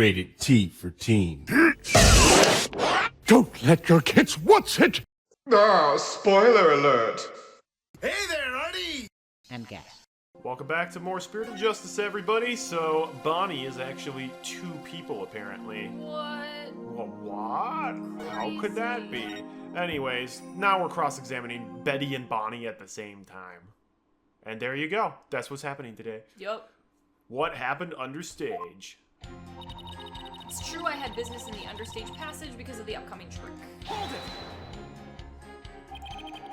Rated T for teen. Don't let your kids watch it! Ah, spoiler alert! Hey there, Artie! And gas. Welcome back to more Spirit of Justice, everybody. So, Bonnie is actually two people, apparently. What? Well, what? How could that be? Anyways, now we're cross-examining Betty and Bonnie at the same time. And there you go. That's what's happening today. Yup. What happened understage? It's true I had business in the understage passage because of the upcoming trick. Hold it!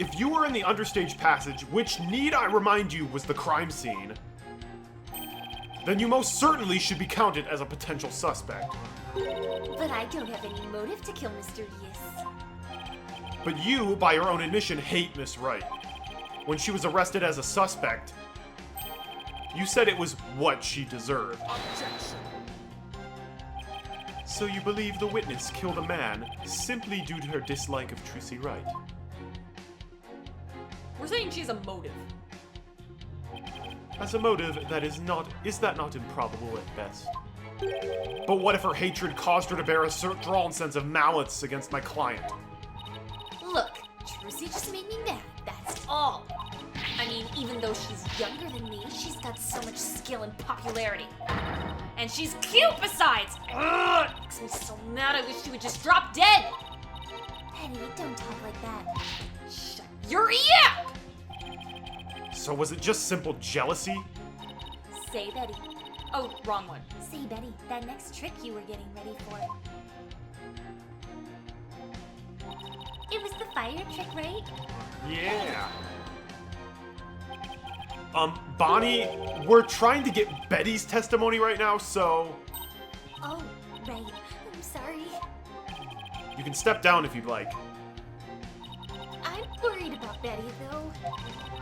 If you were in the understage passage, which need I remind you was the crime scene, then you most certainly should be counted as a potential suspect. But I don't have any motive to kill Mr. Yes. But you, by your own admission, hate Miss Wright. When she was arrested as a suspect, you said it was what she deserved. Objection! So you believe the witness killed a man simply due to her dislike of Trucy Wright? We're saying she has a motive. As a motive, is that not improbable at best? But what if her hatred caused her to bear a strong sense of malice against my client? Look, Trucy just made me mad, that's all. I mean, even though she's younger than me, she's got so much skill and popularity. And she's cute besides! Ugh, it makes me so mad, I wish she would just drop dead! Penny, don't talk like that. Shut your yap! So was it just simple jealousy? Say, Betty. Oh, wrong one. Say, Betty, that next trick you were getting ready for. It was the fire trick, right? Yeah. Bonnie, we're trying to get Betty's testimony right now, so Oh, right. I'm sorry. you can step down if you'd like. I'm worried about Betty, though.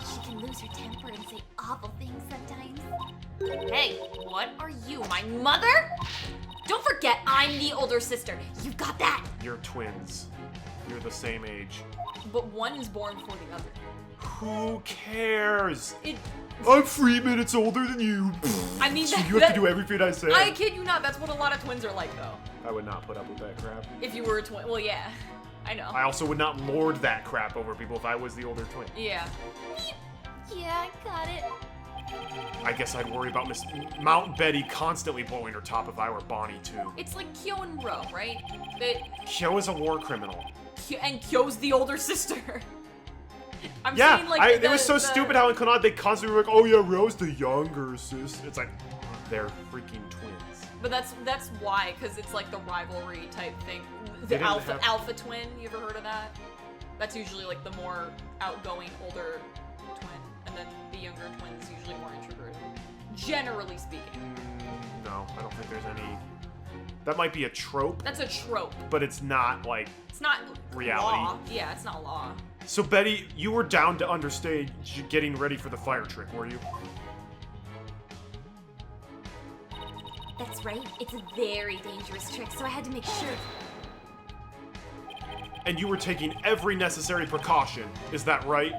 She can lose her temper and say awful things sometimes. Hey, what are you, my mother? Don't forget, I'm the older sister. You got that? You're twins. You're the same age. But one is born before the other. Who cares? It. I'm 3 minutes older than you. I mean, So you have to do everything I say. I kid you not. That's what a lot of twins are like, though. I would not put up with that crap. If you were a twin, well, yeah, I know. I also would not lord that crap over people if I was the older twin. Yeah. Yeah, I got it. I guess I'd worry about Miss Mount Betty constantly blowing her top if I were Bonnie too. It's like Kyo and Ro, right? They, Kyo is a war criminal. and Kyo's the older sister. I'm Yeah, saying like it was so stupid how in Clannad they constantly were like, oh yeah, Ro's the younger sis. It's like, they're freaking twins. But that's why, because it's like the rivalry type thing. They The didn't have- alpha twin. You ever heard of that? That's usually like the more outgoing older twin, and then the younger twin's usually more introverted. Generally speaking. No, I don't think there's any. That might be a trope, That's a trope. but it's not like. It's not Reality. law. Yeah, it's not law. So Betty, you were down to understage getting ready for the fire trick, were you? That's right. It's a very dangerous trick, so I had to make sure. And you were taking every necessary precaution, is that right?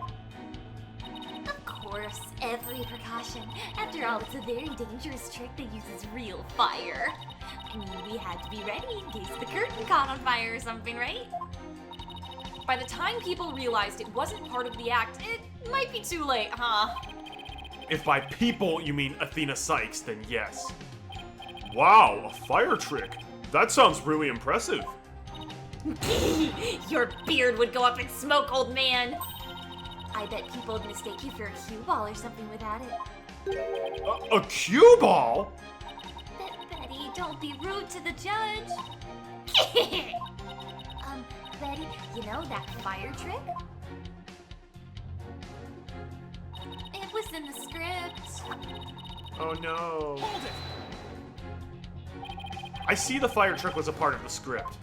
Of course, every precaution. After all, it's a very dangerous trick that uses real fire. I mean, we had to be ready in case the curtain caught on fire or something, right? By the time people realized it wasn't part of the act, it might be too late, huh? If by people you mean Athena Sykes, then yes. Wow, a fire trick. That sounds really impressive. Your beard would go up in smoke, old man. I bet people would mistake you for a cue ball or something without it. A cue ball? Betty, don't be rude to the judge. Betty, you know that fire trick? It was in the script. Oh no. Hold it! I see the fire trick was a part of the script.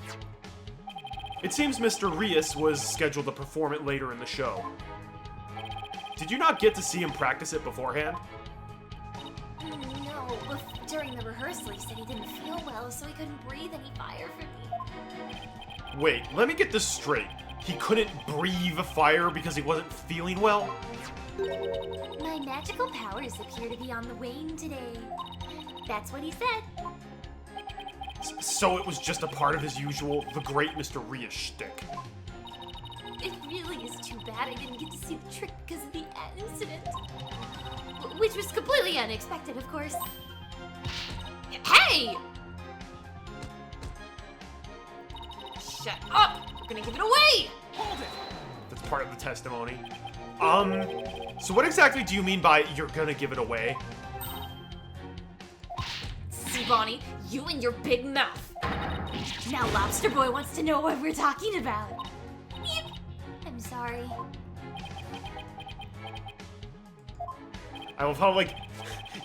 It seems Mr. Rias was scheduled to perform it later in the show. Did you not get to see him practice it beforehand? No, during the rehearsal he said he didn't feel well, so he couldn't breathe any fire for me. Wait, let me get this straight. He couldn't breathe fire because he wasn't feeling well? My magical powers appear to be on the wane today. That's what he said. So it was just a part of his usual, the great Mr. Rias shtick. It really is too bad I didn't get to see the trick because of the incident. Which was completely unexpected, of course. Hey! Shut up! We're gonna give it away! Hold it! That's part of the testimony. So what exactly do you mean by you're gonna give it away? See, Bonnie, you and your big mouth. Now Lobster Boy wants to know what we're talking about. Yep. I'm sorry. I love how, like,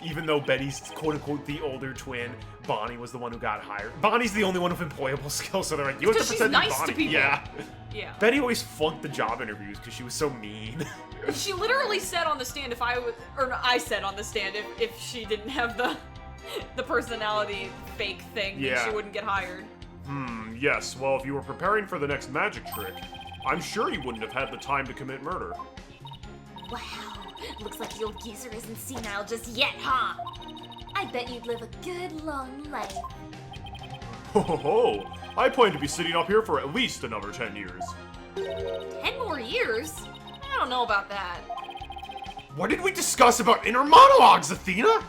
even though Betty's quote-unquote the older twin, Bonnie was the one who got hired. Bonnie's the only one with employable skills, so they're like, you have to Because she's pretend to be nice to Bonnie. people. Yeah. Yeah. Betty always flunked the job interviews because she was so mean. She literally said on the stand if I was, or no, I said on the stand if she didn't have the personality fake thing, then Yeah. she wouldn't get hired. Yes, well, if you were preparing for the next magic trick, I'm sure you wouldn't have had the time to commit murder. Wow. Looks like the old geezer isn't senile just yet, huh? I bet you'd live a good long life. Ho ho ho! I plan to be sitting up here for at least another 10 years. 10 more years? I don't know about that. What did we discuss about inner monologues, Athena?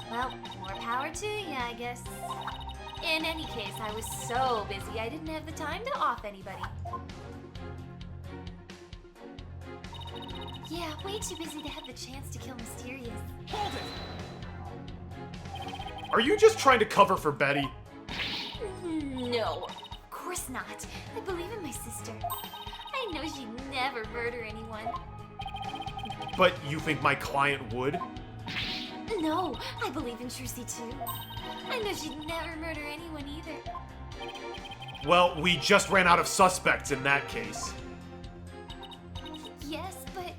Well, more power to you, I guess. In any case, I was so busy I didn't have the time to off anybody. Yeah, way too busy to have the chance to kill Mysterious. Hold it! Are you just trying to cover for Betty? No, of course not. I believe in my sister. I know she'd never murder anyone. But you think my client would? No, I believe in Trucy too. I know she'd never murder anyone either. Well, we just ran out of suspects in that case. Yes, but...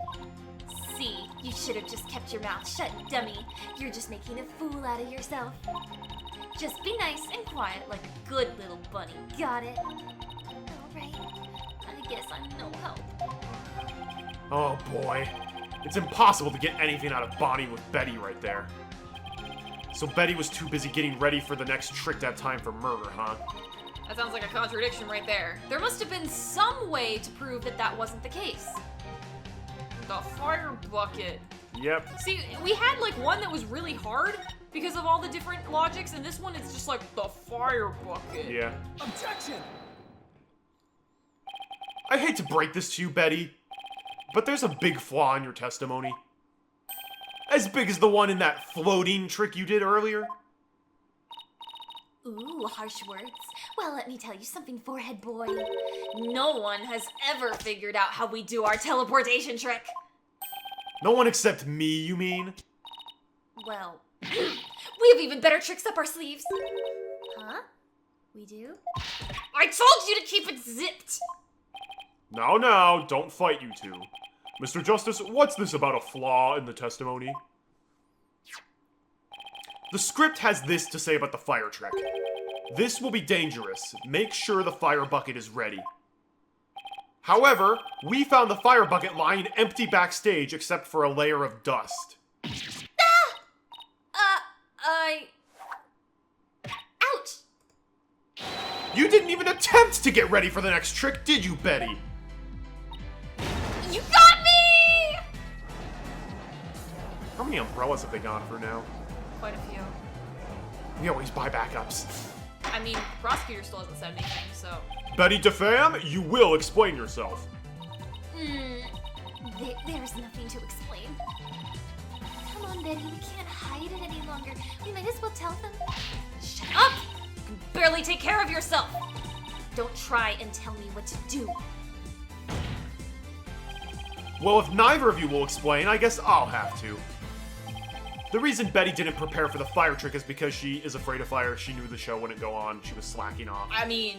See, you should have just kept your mouth shut, dummy. You're just making a fool out of yourself. Just be nice and quiet like a good little bunny. Got it? Alright. I guess I'm no help. Oh boy. It's impossible to get anything out of Bonnie with Betty right there. So Betty was too busy getting ready for the next trick to have time for murder, huh? That sounds like a contradiction right there. There must have been some way to prove that that wasn't the case. The fire bucket. Yep. See, we had like one that was really hard because of all the different logics, and this one it's just like the fire bucket. Yeah. Objection! I hate to break this to you, Betty, but there's a big flaw in your testimony. As big as the one in that floating trick you did earlier. Ooh, harsh words. Well, let me tell you something, forehead boy. No one has ever figured out how we do our teleportation trick. No one except me, you mean? Well, we have even better tricks up our sleeves. Huh? We do? I told you to keep it zipped! Now, don't fight, you two. Mr. Justice, what's this about a flaw in the testimony? The script has this to say about the fire trick. This will be dangerous. Make sure the fire bucket is ready. However, we found the fire bucket lying empty backstage except for a layer of dust. Ouch! You didn't even attempt to get ready for the next trick, did you, Betty? You got me! How many umbrellas have they gone for now? Quite a few. We always buy backups. I mean, the prosecutor still hasn't said anything, so. Betty DeFam, you will explain yourself. There's nothing to explain. Come on, Betty, we can't hide it any longer. We might as well tell them. Shut up! You can barely take care of yourself! Don't try and tell me what to do. Well, if neither of you will explain, I guess I'll have to. The reason Betty didn't prepare for the fire trick is because she is afraid of fire. She knew the show wouldn't go on. She was slacking off. I mean,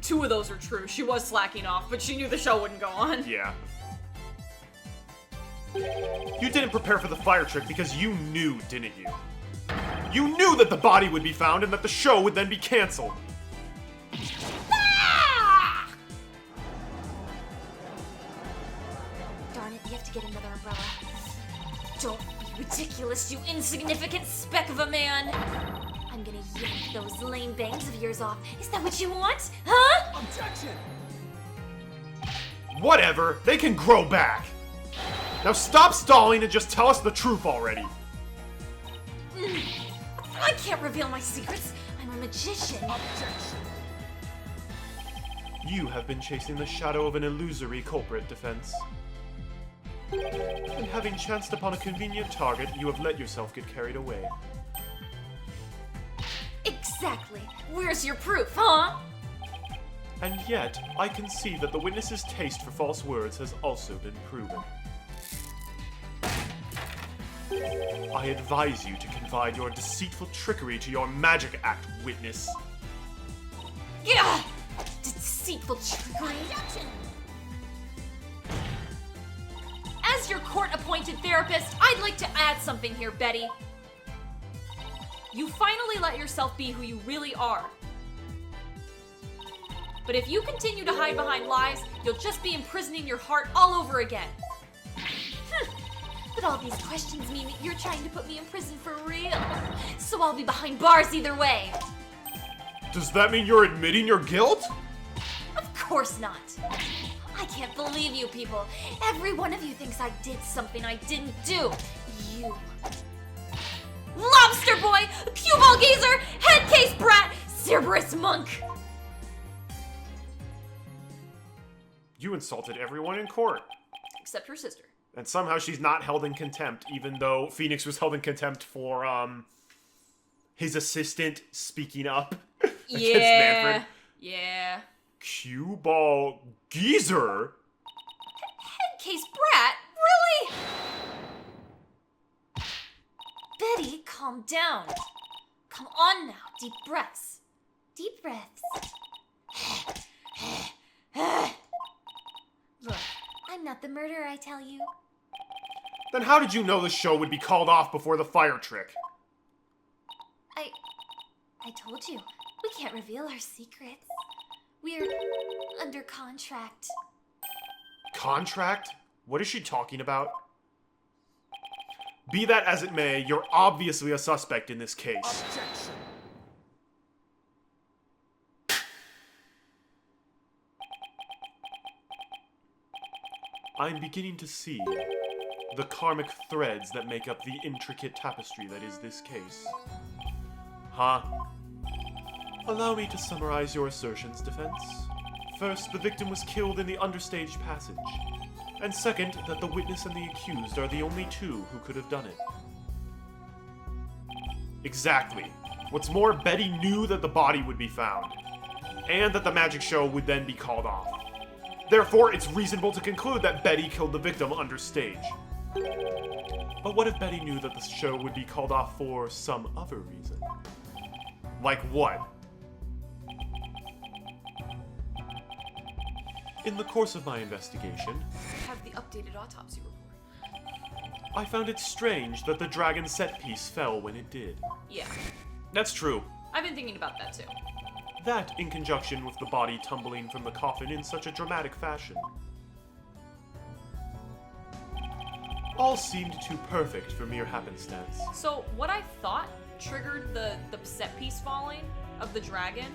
two of those are true. She was slacking off, but she knew the show wouldn't go on. Yeah. You didn't prepare for the fire trick because you knew, didn't you? You knew that the body would be found and that the show would then be canceled. Ah! Darn it, we have to get another umbrella. Don't be Ridiculous, you insignificant speck of a man! I'm gonna yank those lame bangs of yours off. Is that what you want? Huh? Objection! Whatever, they can grow back. Now stop stalling and just tell us the truth already. I can't reveal my secrets. I'm a magician. Objection! You have been chasing the shadow of an illusory culprit, Defense. And having chanced upon a convenient target, you have let yourself get carried away. Exactly. Where's your proof, huh? And yet, I can see that the witness's taste for false words has also been proven. I advise you to confide your deceitful trickery to your magic act, witness. Yeah! Deceitful trickery. As your court-appointed therapist, I'd like to add something here, Betty. You finally let yourself be who you really are. But if you continue to hide behind lies, you'll just be imprisoning your heart all over again. But all these questions mean that you're trying to put me in prison for real. So I'll be behind bars either way. Does that mean you're admitting your guilt? Of course not. I can't believe you people. Every one of you thinks I did something I didn't do. You. Lobster boy, cue ball geezer, head case brat, Cerberus monk. You insulted everyone in court. Except her sister. And somehow she's not held in contempt, even though Phoenix was held in contempt for, his assistant speaking up against Manfred. Yeah. Cue ball geezer? Head case brat? Really? Betty, calm down. Come on now, deep breaths. Deep breaths. Look, I'm not the murderer, I tell you. Then how did you know the show would be called off before the fire trick? I told you, we can't reveal our secrets. We're under contract. Contract? What is she talking about? Be that as it may, you're obviously a suspect in this case. Objection! I'm beginning to see the karmic threads that make up the intricate tapestry that is this case. Huh? Allow me to summarize your assertions, Defense. First, the victim was killed in the understage passage. And second, that the witness and the accused are the only two who could have done it. Exactly. What's more, Betty knew that the body would be found, and that the magic show would then be called off. Therefore, it's reasonable to conclude that Betty killed the victim understage. But what if Betty knew that the show would be called off for some other reason? Like what? In the course of my investigation, I have the updated autopsy report. I found it strange that the dragon set piece fell when it did. Yeah. That's true. I've been thinking about that too. That, in conjunction with the body tumbling from the coffin in such a dramatic fashion. All seemed too perfect for mere happenstance. So what I thought triggered the set piece falling of the dragon,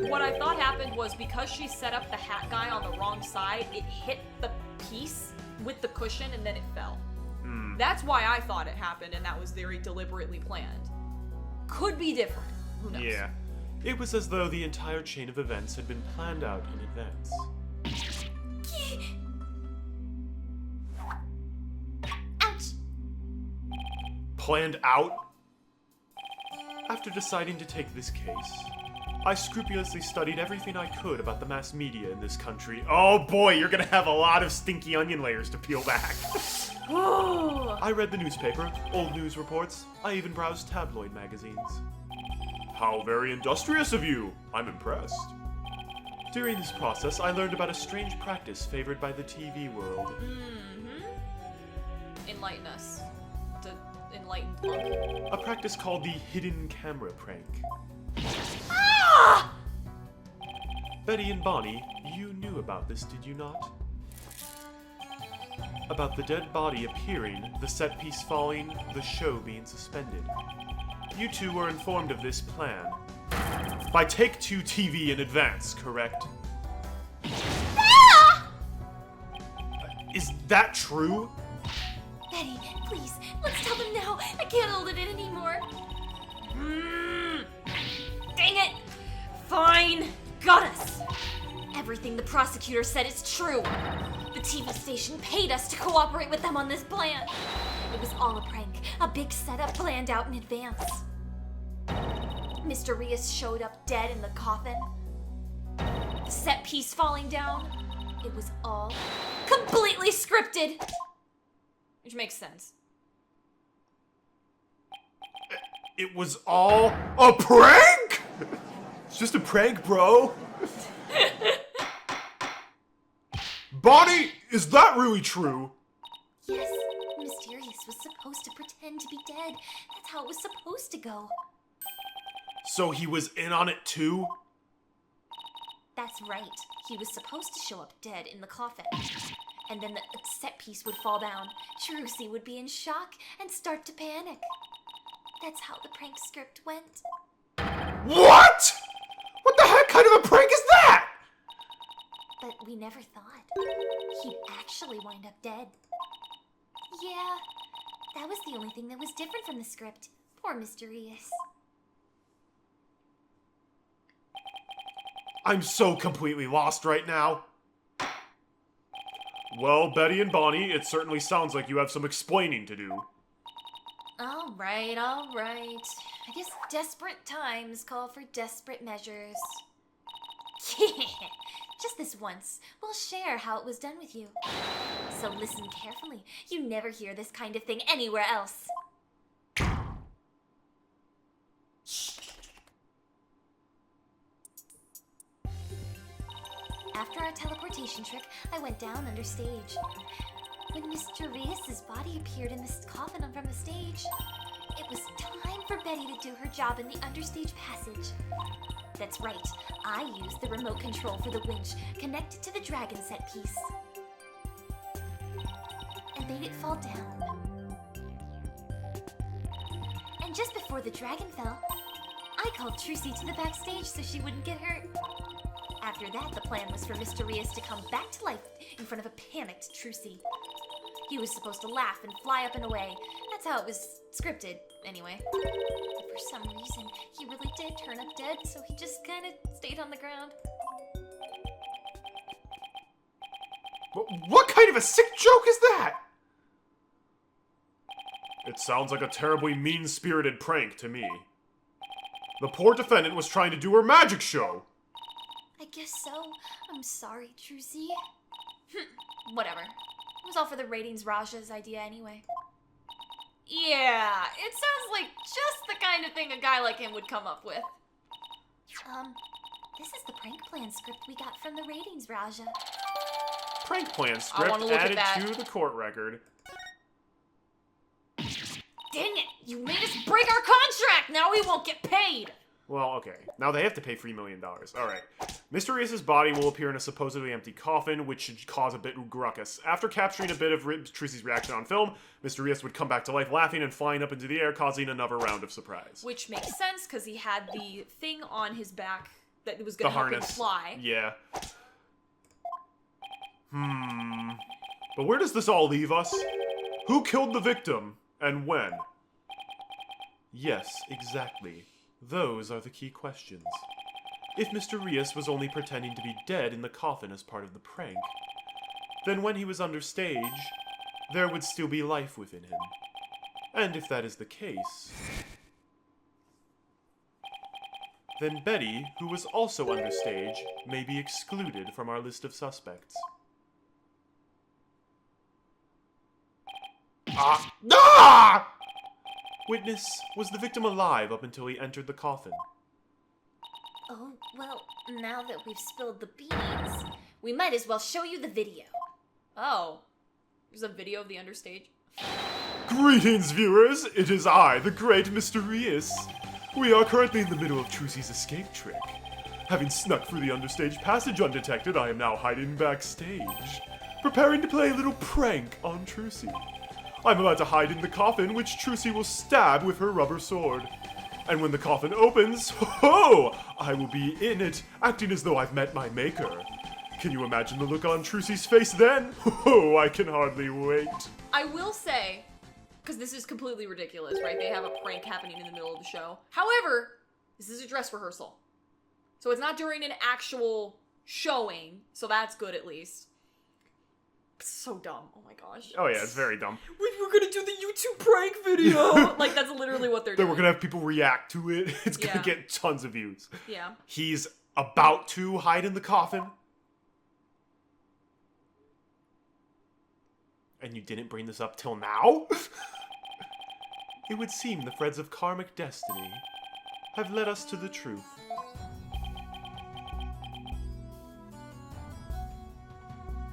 what I thought happened was because she set up the hat guy on the wrong side, it hit the piece with the cushion and then it fell. That's why I thought it happened, and that was very deliberately planned. Could be different. Who knows? Yeah. It was as though the entire chain of events had been planned out in advance. Ouch! Planned out? After deciding to take this case, I scrupulously studied everything I could about the mass media in this country. Oh boy, you're gonna have a lot of stinky onion layers to peel back. I read the newspaper, old news reports, I even browsed tabloid magazines. How very industrious of you! I'm impressed. During this process, I learned about a strange practice favored by the TV world. Enlighten us. The enlightened monk. A practice called the hidden camera prank. Ah! Betty and Bonnie, you knew about this, did you not? about the dead body appearing, the set piece falling, the show being suspended. You two were informed of this plan by Take-Two TV in advance, correct? Is that true? Betty, please, let's tell them now. I can't hold it in anymore. Dang it! Fine! Got us! Everything the prosecutor said is true. The TV station paid us to cooperate with them on this plan. It was all a prank, a big setup planned out in advance. Mr. Rios showed up dead in the coffin. The set piece falling down. It was all completely scripted. Which makes sense. It was all a prank? It's just a prank, bro. Bonnie, is that really true? Yes, Mysterious was supposed to pretend to be dead. That's how it was supposed to go. So he was in on it too? That's right. He was supposed to show up dead in the coffin. And then the set piece would fall down. Trucy would be in shock and start to panic. That's how the prank script went. What? What the heck kind of a prank is that? But we never thought he'd actually wind up dead. Yeah, that was the only thing that was different from the script. Poor Mysterious. I'm so completely lost right now. Well, Betty and Bonnie, it certainly sounds like you have some explaining to do. All right, all right. I guess desperate times call for desperate measures. Just this once, we'll share how it was done with you. So listen carefully. You never hear this kind of thing anywhere else. After our teleportation trick, I went down under stage. When Mr. Rios' body appeared in this coffin from the stage, it was time for Betty to do her job in the understage passage. That's right, I used the remote control for the winch connected to the dragon set piece. And made it fall down. And just before the dragon fell, I called Trucy to the backstage so she wouldn't get hurt. After that, the plan was for Mr. Rios to come back to life in front of a panicked Trucy. He was supposed to laugh and fly up and away. That's how it was scripted, anyway. But for some reason, he really did turn up dead, so he just kind of stayed on the ground. What kind of a sick joke is that? It sounds like a terribly mean-spirited prank to me. The poor defendant was trying to do her magic show. I guess so. I'm sorry, Trucy. Whatever. It was all for the ratings Raja's idea anyway. Yeah, it sounds like just the kind of thing a guy like him would come up with. This is the prank plan script we got from the ratings Raja. Prank plan I script wanna look at added that. to the court record. Dang it! You made us break our contract! Now we won't get paid! Well, okay. Now they have to pay $3 million. Alright. Mr. Rios' body will appear in a supposedly empty coffin, which should cause a bit of ruckus. After capturing a bit of Trucy's reaction on film, Mr. Rios would come back to life laughing and flying up into the air, causing another round of surprise. Which makes sense, because he had the thing on his back that was The gonna help him harness. fly. Yeah. But where does this all leave us? Who killed the victim, and when? Yes, exactly. Those are the key questions. If Mr. Rios was only pretending to be dead in the coffin as part of the prank, then when he was understage, there would still be life within him. And if that is the case, then Betty, who was also understage, may be excluded from our list of suspects. Ah! Witness, was the victim alive up until he entered the coffin? Oh, well, now that we've spilled the beans, we might as well show you the video. Oh. There's a video of the understage? Greetings, viewers! It is I, the great Mr. Rios. We are currently in the middle of Trucy's escape trick. Having snuck through the understage passage undetected, I am now hiding backstage. preparing to play a little prank on Trucy. I'm about to hide in the coffin, which Trucy will stab with her rubber sword. And when the coffin opens, ho! I will be in it, acting as though I've met my maker. Can you imagine the look on Trucy's face then? Oh, I can hardly wait. I will say, because this is completely ridiculous, right? They have a prank happening in the middle of the show. However, this is a dress rehearsal. So it's not during an actual showing, so that's good at least. It's so dumb. Oh my gosh. Oh yeah, it's very dumb. We're gonna do the YouTube prank video! Like, that's literally what they're Then doing. we're gonna have people react to it. It's gonna Yeah. get tons of views. Yeah. He's about to hide in the coffin. And you didn't bring this up till now? It would seem the threads of karmic destiny have led us to the truth.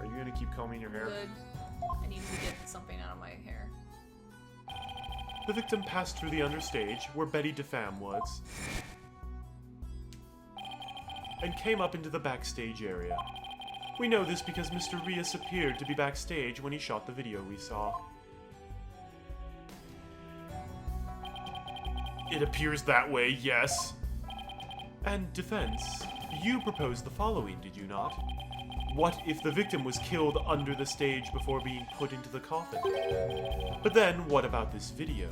Are you gonna keep combing your hair? Good. I need to get something out of my hair. The victim passed through the understage, where Betty DeFam was, and came up into the backstage area. We know this because Mr. Rios appeared to be backstage when he shot the video we saw. It appears that way, yes. And defense, you proposed the following, did you not? What if the victim was killed under the stage before being put into the coffin? But then, what about this video?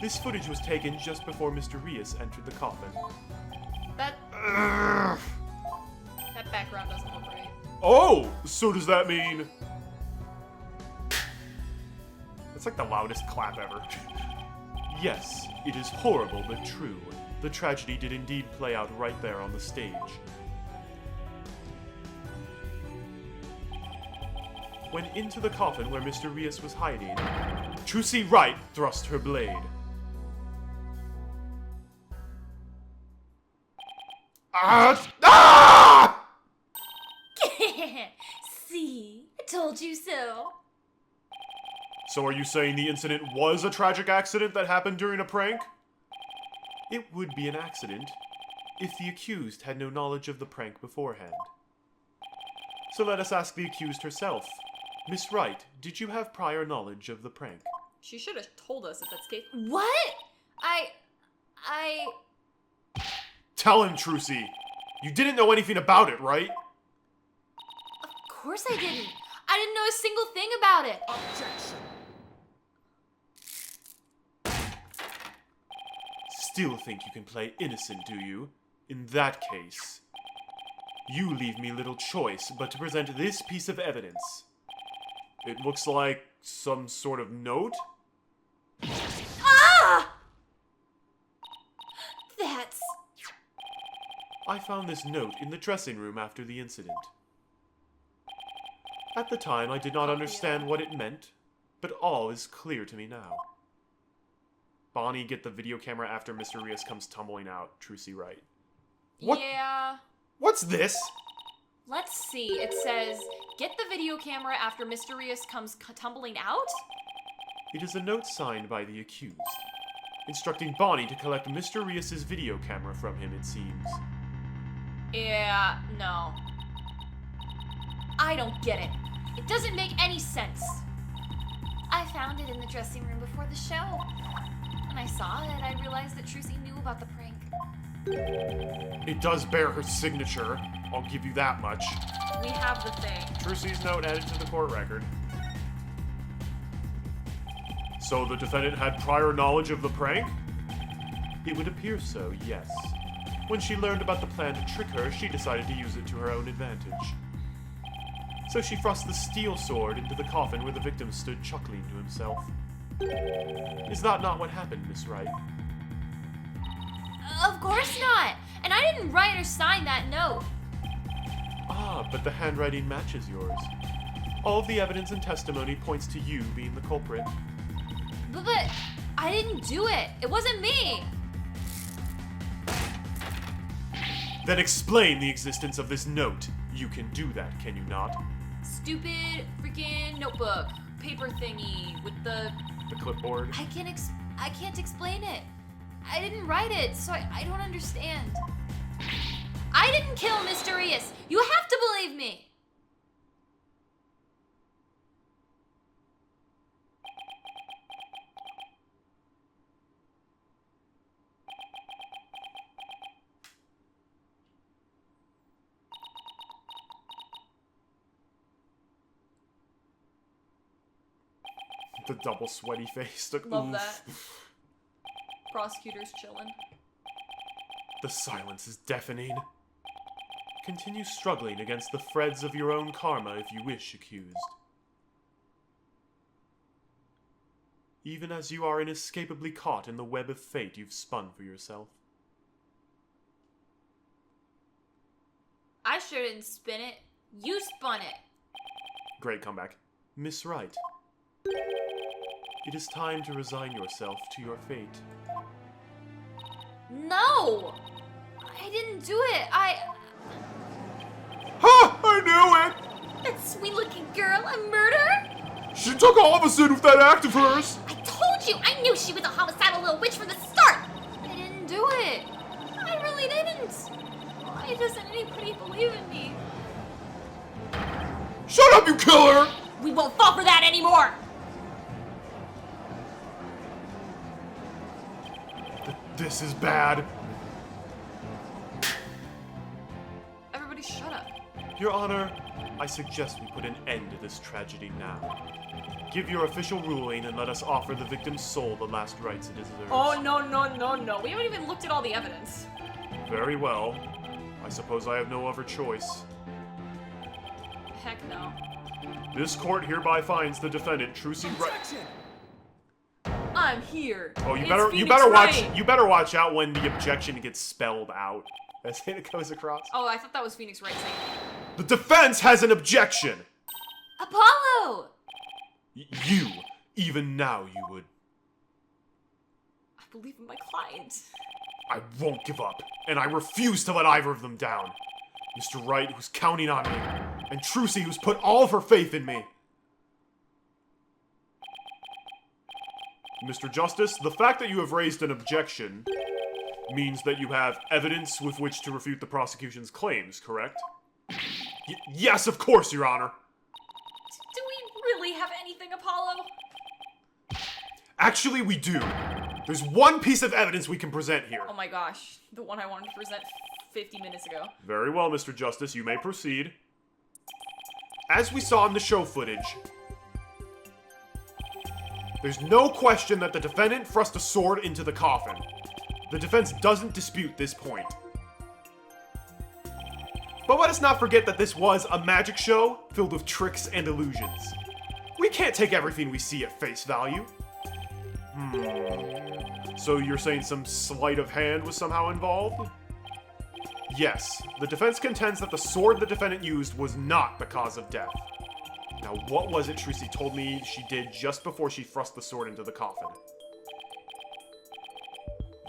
This footage was taken just before Mr. Rios entered the coffin. That background doesn't look right. Oh! So does that mean... That's like the loudest clap ever. Yes, it is horrible but true. The tragedy did indeed play out right there on the stage. When into the coffin where Mr. Rios was hiding, Trucy Wright thrust her blade. Ah! See? I told you so. So are you saying the incident was a tragic accident that happened during a prank? It would be an accident if the accused had no knowledge of the prank beforehand. So let us ask the accused herself. Miss Wright, did you have prior knowledge of the prank? She should have told us if that's the case. What? I... Tell him, Trucy! You didn't know anything about it, right? Of course I didn't. I didn't know a single thing about it. Objection. Still think you can play innocent, do you? In that case, you leave me little choice but to present this piece of evidence. It looks like some sort of note? Ah! That's... I found this note in the dressing room after the incident. At the time, I did not understand what it meant, but all is clear to me now. Bonnie, get the video camera after Mr. Rios comes tumbling out. Trucy Wright. What? Yeah. What's this? Let's see. It says, get the video camera after Mr. Rios comes tumbling out? It is a note signed by the accused, instructing Bonnie to collect Mr. Rios' video camera from him, it seems. Yeah, no. I don't get it. It doesn't make any sense. I found it in the dressing room before the show. When I saw it, I realized that Trucy knew about the prank. It does bear her signature, I'll give you that much. We have the thing. Trucy's note added to the court record. So the defendant had prior knowledge of the prank? It would appear so, yes. When she learned about the plan to trick her, she decided to use it to her own advantage. So she thrust the steel sword into the coffin where the victim stood chuckling to himself. Is that not what happened, Miss Wright? Of course not! And I didn't write or sign that note. Ah, but the handwriting matches yours. All of the evidence and testimony points to you being the culprit. But I didn't do it. It wasn't me. Then explain the existence of this note. You can do that, can you not? Stupid freaking notebook. Paper thingy with the... The clipboard. I can't explain it. I didn't write it, so I don't understand. I didn't kill Mr. Rios. You have to believe me. The double sweaty face. Love Oof. that. Prosecutor's chilling. The silence is deafening. Continue struggling against the threads of your own karma if you wish, accused. Even as you are inescapably caught in the web of fate you've spun for yourself. I sure didn't spin it. You spun it. Great comeback. Miss Wright. It is time to resign yourself to your fate. No! I didn't do it. Ha! I knew it! That sweet-looking girl, a murderer? She took all of us in with that act of hers! I told you! I knew she was a homicidal little witch from the start! I didn't do it. I really didn't. Why doesn't anybody believe in me? Shut up, you killer! We won't fall for that anymore! This is bad. Everybody shut up. Your Honor, I suggest we put an end to this tragedy now. Give your official ruling and let us offer the victim's soul the last rites it deserves. Oh, no. We haven't even looked at all the evidence. Very well. I suppose I have no other choice. Heck no. This court hereby finds the defendant, Trucy Wright. Objection! I'm here. Oh, you It's better Phoenix watch Wright. you better watch out when the objection gets spelled out as it goes across. Oh, I thought that was Phoenix Wright saying The defense has an objection. Apollo! You, even now, you would. I believe in my client. I won't give up, and I refuse to let either of them down. Mr. Wright, who's counting on me, and Trucy, who's put all of her faith in me. Mr. Justice, the fact that you have raised an objection means that you have evidence with which to refute the prosecution's claims, correct? Yes, of course, Your Honor. Do we really have anything, Apollo? Actually, we do. There's one piece of evidence we can present here. Oh my gosh. The one I wanted to present 50 minutes ago. Very well, Mr. Justice, you may proceed. As we saw in the show footage, there's no question that the defendant thrust a sword into the coffin. The defense doesn't dispute this point. But let us not forget that this was a magic show filled with tricks and illusions. We can't take everything we see at face value. So you're saying some sleight of hand was somehow involved? Yes, the defense contends that the sword the defendant used was not the cause of death. Now, what was it Trucy told me she did just before she thrust the sword into the coffin?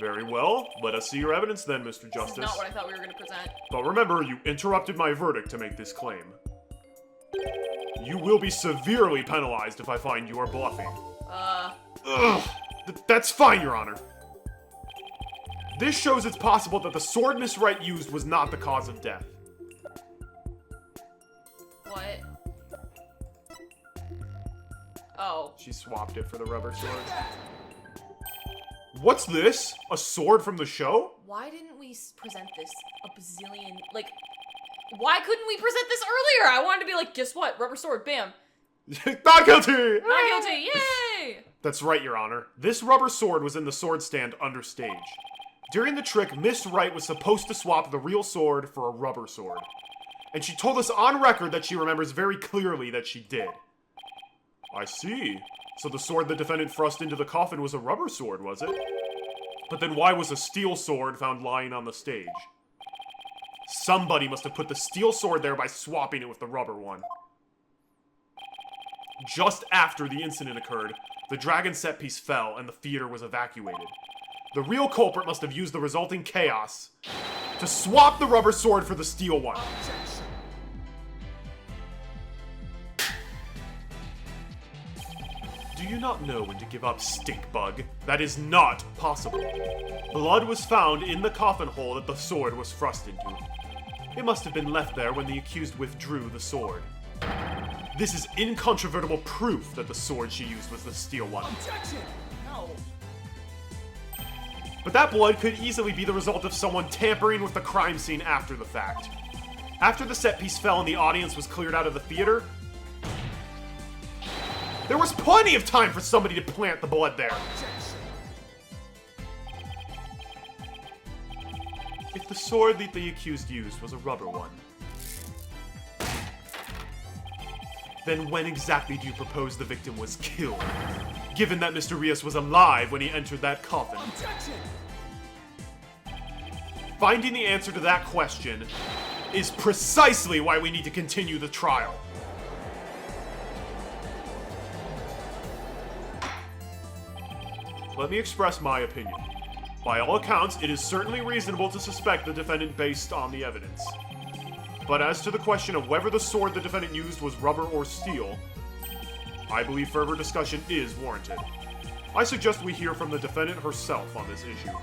Very well, let us see your evidence then, Mr. This Justice. is not what I thought we were going to present. But remember, you interrupted my verdict to make this claim. You will be severely penalized if I find you are bluffing. Ugh, that's fine, Your Honor. This shows it's possible that the sword Miss Wright used was not the cause of death. What? Oh. She swapped it for the rubber sword. What's this? A sword from the show? Why didn't we present this a bazillion... Like, why couldn't we present this earlier? I wanted to be like, guess what? Rubber sword, bam. Not guilty! Not guilty, yay! That's right, Your Honor. This rubber sword was in the sword stand under stage. During the trick, Miss Wright was supposed to swap the real sword for a rubber sword. And she told us on record that she remembers very clearly that she did. I see. So the sword the defendant thrust into the coffin was a rubber sword, was it? But then why was a steel sword found lying on the stage? Somebody must have put the steel sword there by swapping it with the rubber one. Just after the incident occurred, the dragon set piece fell and the theater was evacuated. The real culprit must have used the resulting chaos to swap the rubber sword for the steel one. Objection! Do you not know when to give up, stink bug? That is not possible. Blood was found in the coffin hole that the sword was thrust into. It must have been left there when the accused withdrew the sword. This is incontrovertible proof that the sword she used was the steel one. Objection! No. But that blood could easily be the result of someone tampering with the crime scene after the fact. After the set piece fell and the audience was cleared out of the theater, There was plenty of time for somebody to plant the blood there. Objection. If the sword that the accused used was a rubber one, then when exactly do you propose the victim was killed? Given that Mr. Rios was alive when he entered that coffin. Objection. Finding the answer to that question is precisely why we need to continue the trial. Let me express my opinion. By all accounts, it is certainly reasonable to suspect the defendant based on the evidence. But as to the question of whether the sword the defendant used was rubber or steel, I believe further discussion is warranted. I suggest we hear from the defendant herself on this issue.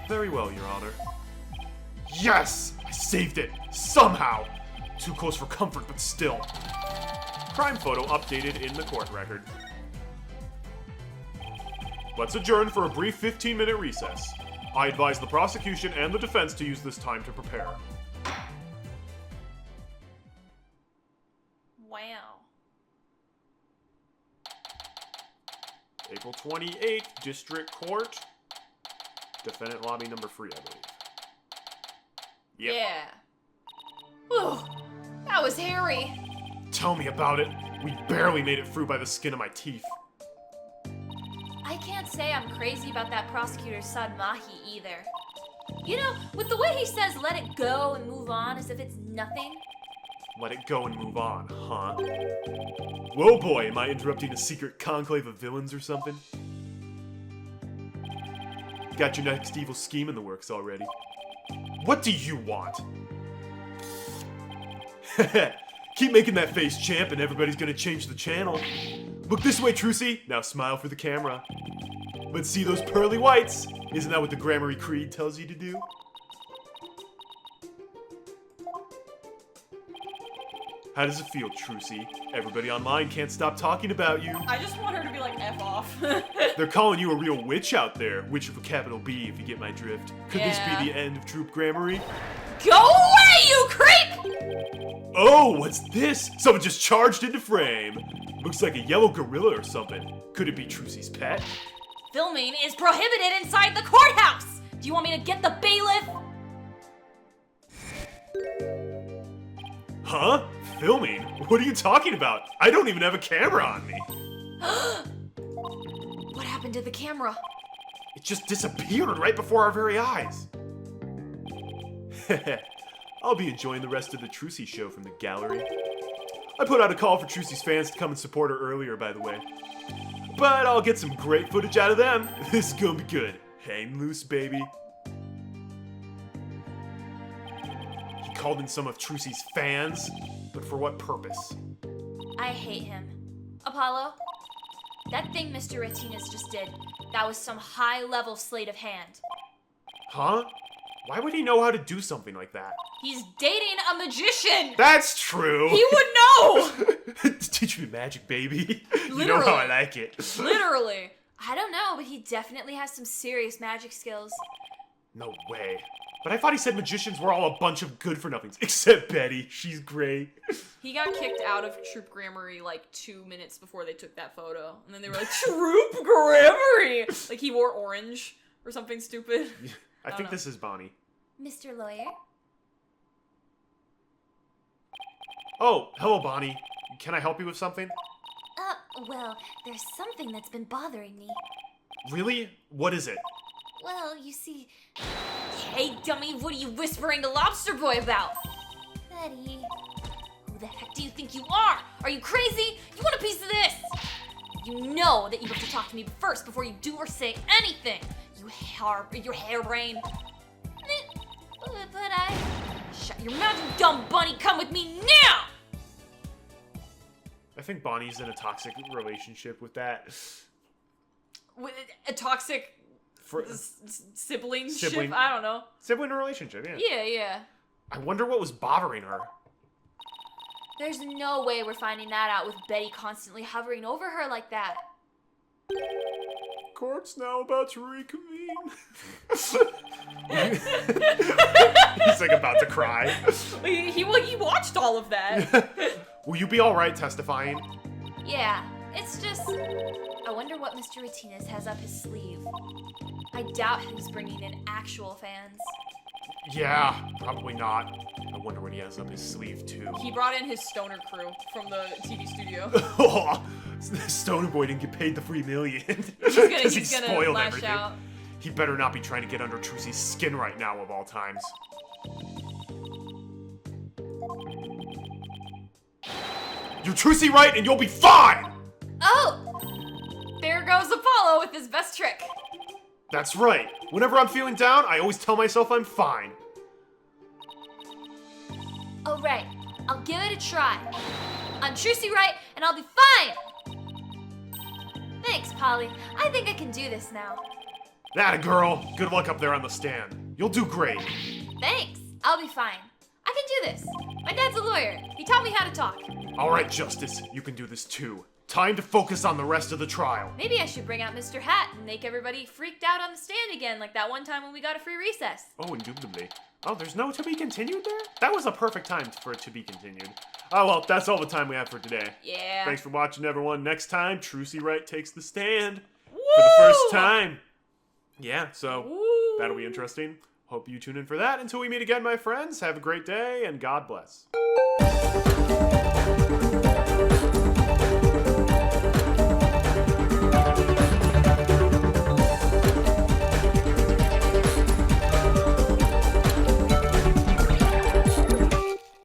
Very well, Your Honor. Yes! I saved it! Somehow! Too close for comfort, but still. Crime photo updated in the court record. Let's adjourn for a brief 15-minute recess. I advise the prosecution and the defense to use this time to prepare. Wow. April 28th, District Court. Defendant lobby number 3, I believe. Yep. Yeah. Whew. That was hairy. Tell me about it. We barely made it through by the skin of my teeth. I can't say I'm crazy about that prosecutor's son Mahi either. You know, with the way he says let it go and move on as if it's nothing. Let it go and move on, huh? Whoa boy, am I interrupting a secret conclave of villains or something? Got your next evil scheme in the works already. What do you want? Keep making that face, champ, and everybody's gonna change the channel. Look this way, Trucy. Now smile for the camera. Let's see those pearly whites. Isn't that what the Grammary Creed tells you to do? How does it feel, Trucy? Everybody online can't stop talking about you. I just want her to be like, F off. They're calling you a real witch out there. Witch with a capital B, if you get my drift. Could this Yeah. be the end of Troop Grammary? Go away, you creep! Oh, what's this? Someone just charged into frame. Looks like a yellow gorilla or something. Could it be Trucy's pet? Filming is prohibited inside the courthouse! Do you want me to get the bailiff? Huh? Filming? What are you talking about? I don't even have a camera on me. What happened to the camera? It just disappeared right before our very eyes. I'll be enjoying the rest of the Trucy show from the gallery. I put out a call for Trucy's fans to come and support her earlier, by the way. But I'll get some great footage out of them. This is gonna be good. Hang loose, baby. He called in some of Trucy's fans, but for what purpose? I hate him. Apollo, that thing Mr. Retinas just did, that was some high-level sleight of hand. Huh? Why would he know how to do something like that? He's dating a magician! That's true! He would know! Teach me magic, baby. You know Literally. how I like it. Literally. I don't know, but he definitely has some serious magic skills. No way. But I thought he said magicians were all a bunch of good-for-nothings. Except Betty. She's great. He got kicked out of Troop Grammary like 2 minutes before they took that photo. And then they were like, Troop Grammary! Like he wore orange or something stupid. I think know. this is Bonnie. Mr. Lawyer? Oh, hello, Bonnie. Can I help you with something? Well, there's something that's been bothering me. Really? What is it? Well, you see, Hey, dummy, what are you whispering to Lobster Boy about? Betty... Who the heck do you think you are? Are you crazy? You want a piece of this? You know that you have to talk to me first before you do or say anything. Your harebrain. But I... Shut your mouth, you dumb bunny. Come with me now. I think Bonnie's in a toxic relationship with that. With a toxic For sibling Sibling- ship. I don't know. sibling relationship, yeah. Yeah. I wonder what was bothering her. There's no way we're finding that out with Betty constantly hovering over her like that. Court's now about to reconvene. He's like about to cry. He watched all of that. Will you be alright testifying? Yeah, it's just... I wonder what Mr. Martinez has up his sleeve. I doubt he's bringing in actual fans. Yeah, probably not. I wonder what he has up his sleeve, too. He brought in his stoner crew from the TV studio. Stoner Boy didn't get paid the $3 million. He's gonna lash out. He better not be trying to get under Trucy's skin right now, of all times. You're Trucy right, and you'll be fine! Oh! There goes Apollo with his best trick. That's right. Whenever I'm feeling down, I always tell myself I'm fine. Oh, right. I'll give it a try. I'm Trucy right, and I'll be fine! Thanks, Polly. I think I can do this now. Atta girl. Good luck up there on the stand. You'll do great. Thanks. I'll be fine. I can do this. My dad's a lawyer. He taught me how to talk. Alright, Justice. You can do this too. Time to focus on the rest of the trial. Maybe I should bring out Mr. Hat and make everybody freaked out on the stand again, like that one time when we got a free recess. Oh, indubitably. Oh, there's no to be continued there? That was a perfect time for it to be continued. Oh, well, that's all the time we have for today. Yeah. Thanks for watching, everyone. Next time, Trucy Wright takes the stand. Woo! For the first time. Yeah, so Woo! that'll be interesting. Hope you tune in for that. Until we meet again, my friends, have a great day, and God bless.